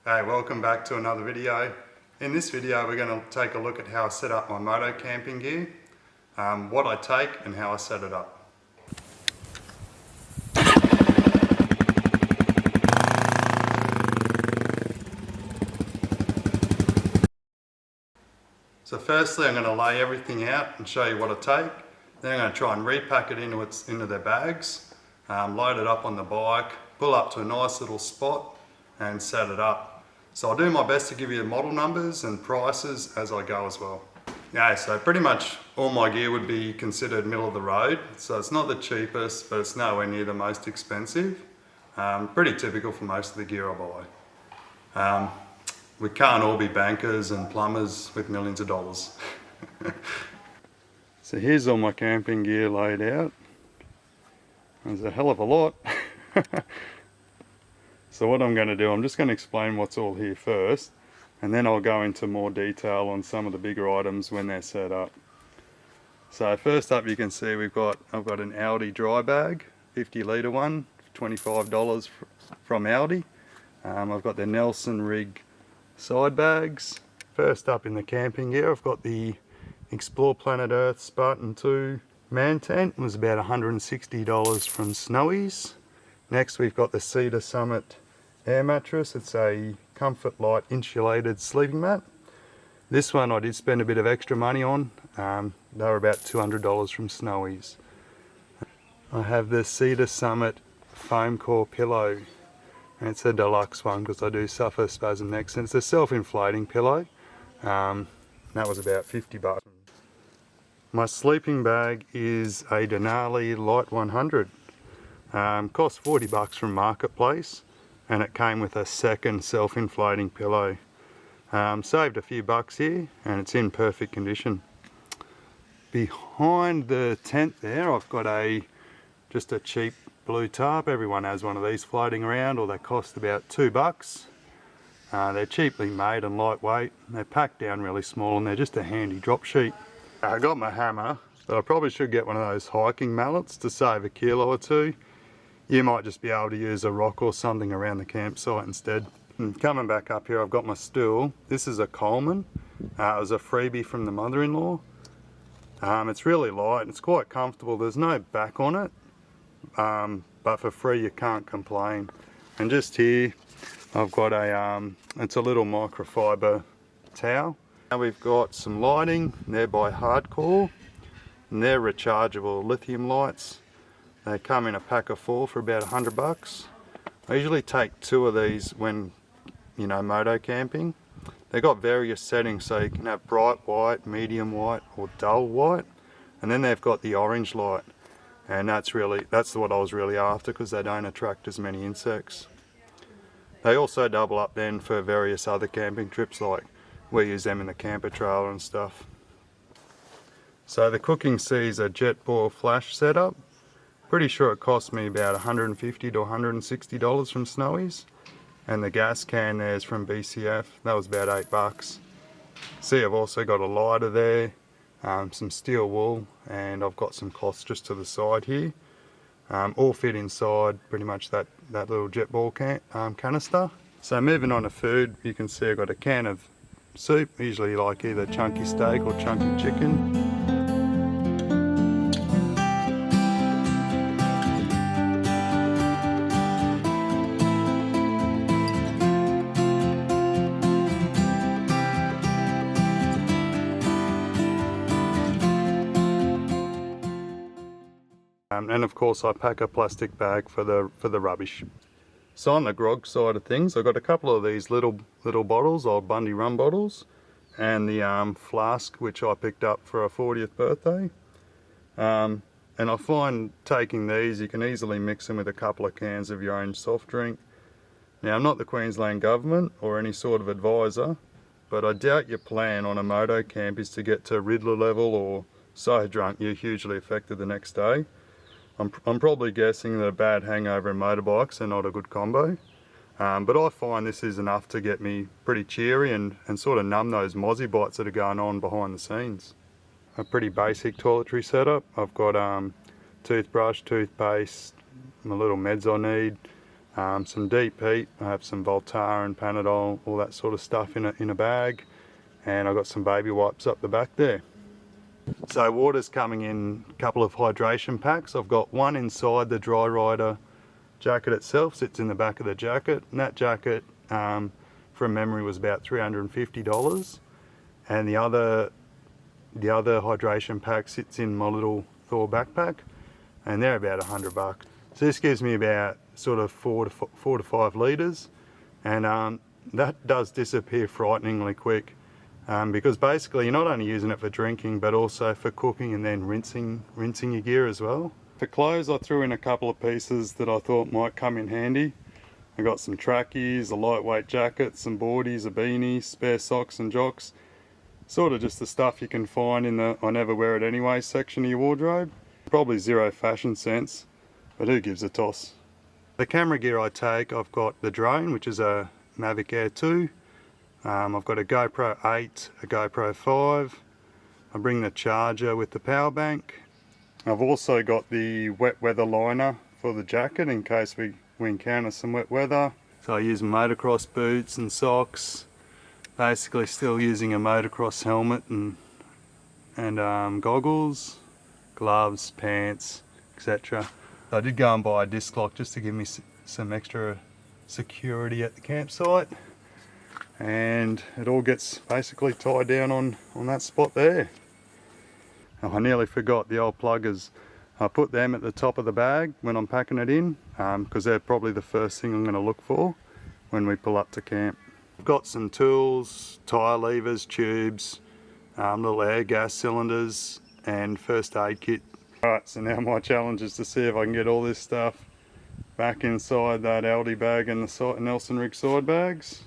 Hey, welcome back to another video. In this video we're going to take a look at how I set up my moto camping gear, what I take and how I set it up. So firstly I'm going to lay everything out and show you what I take. Then I'm going to try and repack it into their bags, load it up on the bike, pull up to a nice little spot and set it up. So I'll do my best to give you the model numbers and prices as I go as well. Yeah, so pretty much all my gear would be considered middle of the road. So it's not the cheapest, but it's nowhere near the most expensive. Pretty typical for most of the gear I buy. We can't all be bankers and plumbers with millions of dollars. So here's all my camping gear laid out. There's a hell of a lot. So what I'm going to do, I'm just going to explain what's all here first, and then I'll go into more detail on some of the bigger items when they're set up. So first up you can see I've got an Audi dry bag, 50 litre one, $25 from Audi. I've got the Nelson Rig side bags. First up in the camping gear I've got the Explore Planet Earth Spartan 2 man tent. It was about $160 from Snowies. Next we've got the Cedar Summit air mattress. It's a Comfort Light insulated sleeping mat. This one I did spend a bit of extra money on. They were about $200 from Snowies. I have the Cedar Summit foam core pillow, and it's a deluxe one because I do suffer spasm necks, and it's a self-inflating pillow. That was about $50. My sleeping bag is a Denali Light 100. Cost $40 from Marketplace, and it came with a second self-inflating pillow. Saved a few bucks here, and it's in perfect condition. Behind the tent there I've got just a cheap blue tarp. Everyone has one of these floating around, or they cost about $2. They're cheaply made and lightweight. They're packed down really small, and they're just a handy drop sheet. I got my hammer, but I probably should get one of those hiking mallets to save a kilo or two. You might just be able to use a rock or something around the campsite instead. And coming back up here I've got my stool. This is a Coleman. It was a freebie from the mother-in-law. It's really light, it's quite comfortable. There's no back on it, but for free you can't complain. And just here I've got it's a little microfiber towel. Now we've got some lighting. They're by Hardcore, and they're rechargeable lithium lights. They come in a pack of 4 for about $100. I usually take 2 of these when, moto camping. They've got various settings, so you can have bright white, medium white, or dull white. And then they've got the orange light, and that's what I was really after, because they don't attract as many insects. They also double up then for various other camping trips, like we use them in the camper trailer and stuff. So the cooking sees a Jetboil flash setup. Pretty sure it cost me about $150 to $160 from Snowies, and the gas can there's from BCF. That was about $8. See, I've also got a lighter there, some steel wool, and I've got some cloths just to the side here. All fit inside pretty much that little Jetboil canister. So moving on to food, you can see I've got a can of soup. Usually like either chunky steak or chunky chicken. And of course I pack a plastic bag for the rubbish. So on the grog side of things, I've got a couple of these little bottles, old Bundy rum bottles, and the flask which I picked up for a 40th birthday. And I find taking these, you can easily mix them with a couple of cans of your own soft drink. Now I'm not the Queensland government or any sort of advisor, but I doubt your plan on a moto camp is to get to Riddler level or so drunk you're hugely affected the next day. I'm probably guessing that a bad hangover and motorbikes are not a good combo, but I find this is enough to get me pretty cheery and sort of numb those mozzie bites that are going on behind the scenes. A pretty basic toiletry setup. I've got toothbrush, toothpaste, my little meds I need, some deep heat. I have some Voltaren and Panadol, all that sort of stuff in a bag, and I've got some baby wipes up the back there. So water's coming in a couple of hydration packs. I've got one inside the Dry Rider jacket itself, sits in the back of the jacket, and that jacket from memory was about $350, and the other hydration pack sits in my little Thor backpack, and they're about $100. So this gives me about sort of 4 to 5 litres, and that does disappear frighteningly quick, because basically you're not only using it for drinking but also for cooking and then rinsing your gear as well. For clothes, I threw in a couple of pieces that I thought might come in handy. I got some trackies, a lightweight jacket, some boardies, a beanie, spare socks and jocks. Sort of just the stuff you can find in the I never wear it anyway section of your wardrobe. Probably zero fashion sense, but who gives a toss. The camera gear I take, I've got the drone, which is a Mavic Air 2. I've got a GoPro 8, a GoPro 5. I bring the charger with the power bank. I've also got the wet weather liner for the jacket in case we encounter some wet weather. So I use motocross boots and socks. Basically still using a motocross helmet and goggles, gloves, pants, etc. I did go and buy a disc lock just to give me some extra security at the campsite, and it all gets basically tied down on that spot there. Oh, I nearly forgot the old pluggers. I put them at the top of the bag when I'm packing it in, because they're probably the first thing I'm going to look for when we pull up to camp. I've got some tools, tyre levers, tubes, little air gas cylinders and first aid kit. Alright, so now my challenge is to see if I can get all this stuff back inside that Aldi bag and the Nelson rig side bags.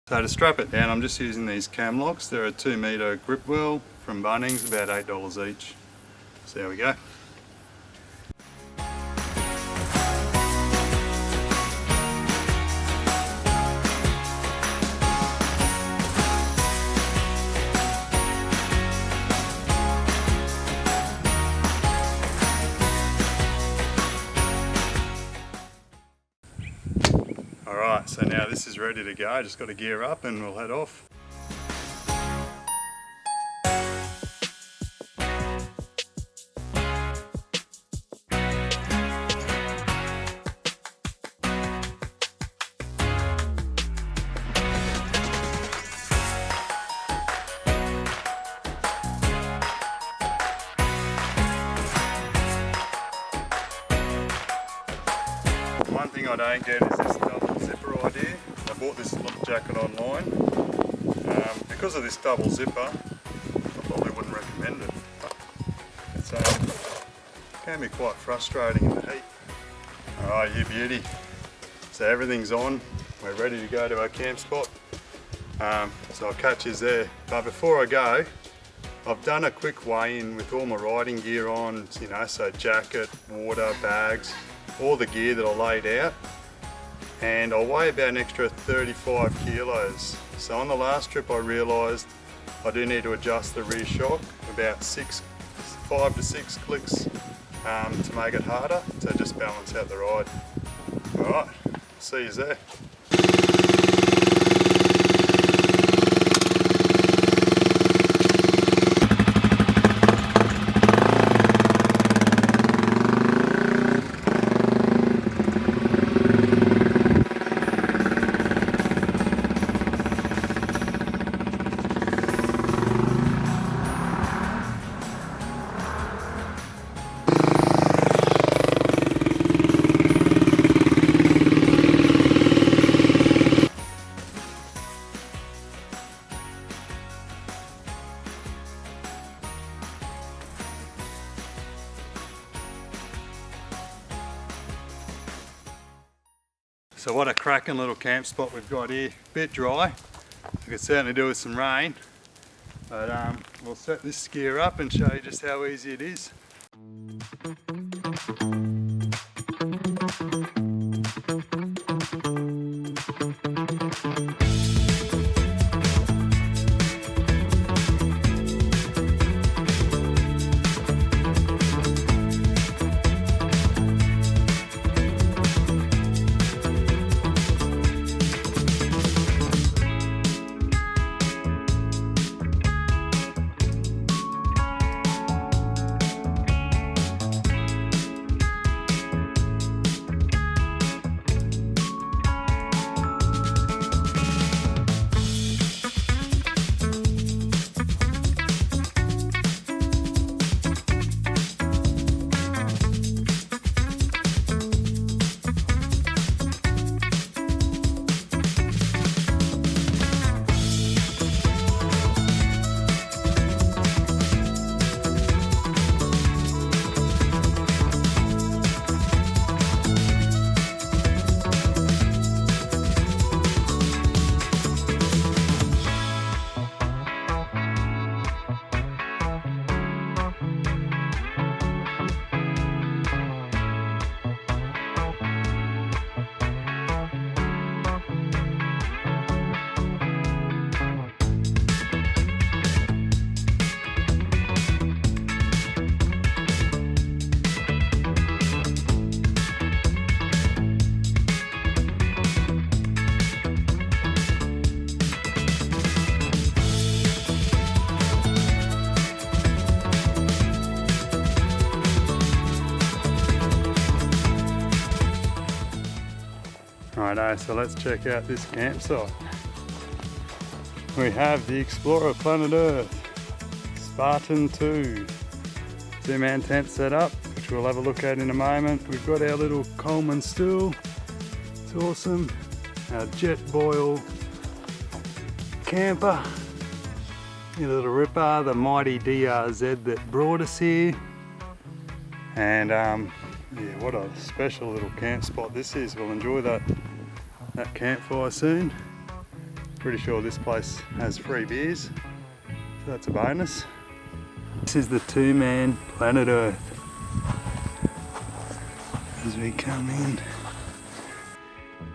So to strap it down, I'm just using these cam locks. They're a 2 metre grip wheel from Bunnings, about $8 each. So there we go. Alright, so now this is ready to go. Just got to gear up and we'll head off. One thing I don't get is this double zipper idea. I bought this little jacket online. Because of this double zipper, I probably wouldn't recommend it. It can be quite frustrating in the heat. Alright, you beauty. So everything's on. We're ready to go to our camp spot. So I'll catch you there. But before I go, I've done a quick weigh-in with all my riding gear on, you know, so jacket, water, bags, all the gear that I laid out, and I weigh about an extra 35 kilos. So on the last trip I realised I do need to adjust the rear shock about 5 to 6 clicks to make it harder, to just balance out the ride. Alright, see you there. So what a cracking little camp spot we've got here. Bit dry, we could certainly do with some rain, but we'll set this gear up and show you just how easy it is. Righto, so let's check out this campsite. We have the Explorer Planet Earth Spartan 2 2-man tent set up, which we'll have a look at in a moment. We've got our little Coleman stool, it's awesome. Our Jetboil camper, your little ripper, the mighty DRZ that brought us here. And yeah, what a special little camp spot this is. We'll enjoy that campfire soon. Pretty sure this place has free beers, so that's a bonus. This is the 2-man Planet Earth. As we come in,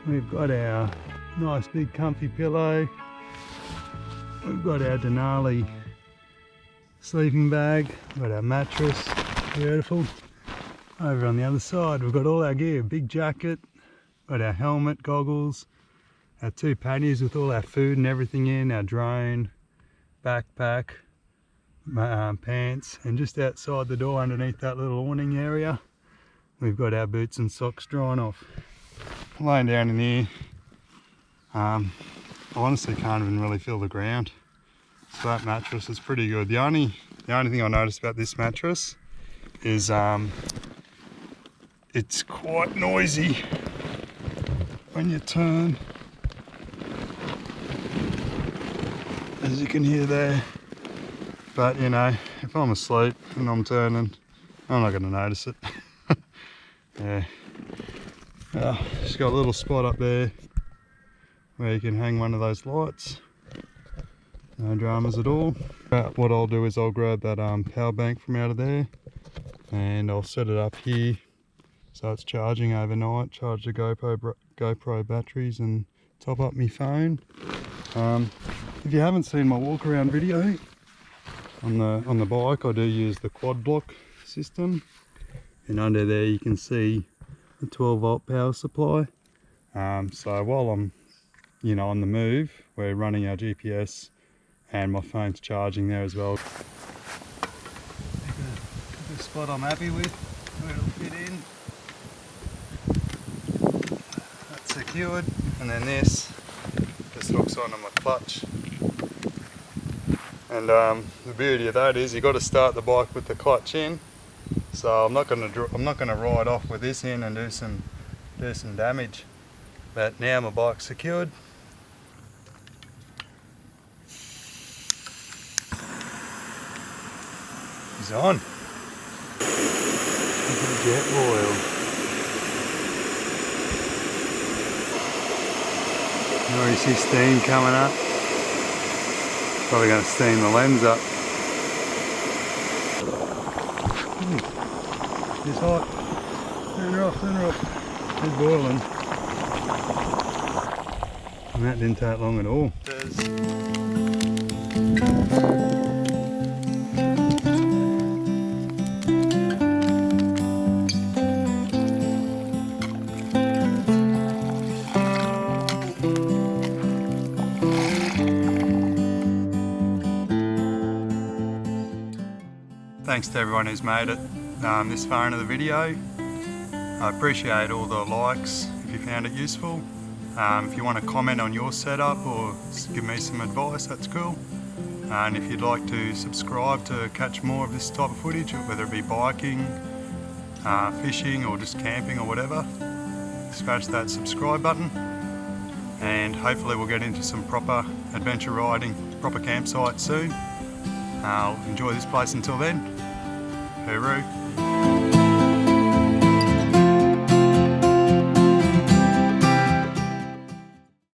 we've got our nice big comfy pillow. We've got our Denali sleeping bag. We've got our mattress, beautiful. Over on the other side, we've got all our gear, big jacket, got our helmet, goggles, our 2 panniers with all our food and everything in, our drone, backpack, pants, and just outside the door underneath that little awning area, we've got our boots and socks drying off. Laying down in here, I honestly can't even really feel the ground. So that mattress is pretty good. The only thing I noticed about this mattress is it's quite noisy when you turn, as you can hear there. But you know, if I'm asleep and I'm turning, I'm not going to notice it. Yeah. Just got a little spot up there where you can hang one of those lights. No dramas at all. What I'll do is I'll grab that power bank from out of there and I'll set it up here so it's charging overnight, charge the GoPro batteries and top up my phone. If you haven't seen my walk around video on the bike, I do use the quad block system, and under there you can see the 12-volt power supply. So while I'm on the move, we're running our GPS and my phone's charging there as well. Pick a spot I'm happy with, where it'll fit in. That's secured, and then this just hooks onto my clutch. And the beauty of that is you got to start the bike with the clutch in. So I'm not going to ride off with this in and do some damage. But now my bike's secured. He's on. Jetboil. already see steam coming up. Probably going to steam the lens up. It's hot. Turn her off. It's boiling. And that didn't take long at all. Thanks to everyone who's made it this far into the video. I appreciate all the likes if you found it useful. If you want to comment on your setup or give me some advice, that's cool. And if you'd like to subscribe to catch more of this type of footage, whether it be biking, fishing or just camping or whatever, scratch that subscribe button. And hopefully we'll get into some proper adventure riding, proper campsites soon. I'll enjoy this place until then. Hooroo.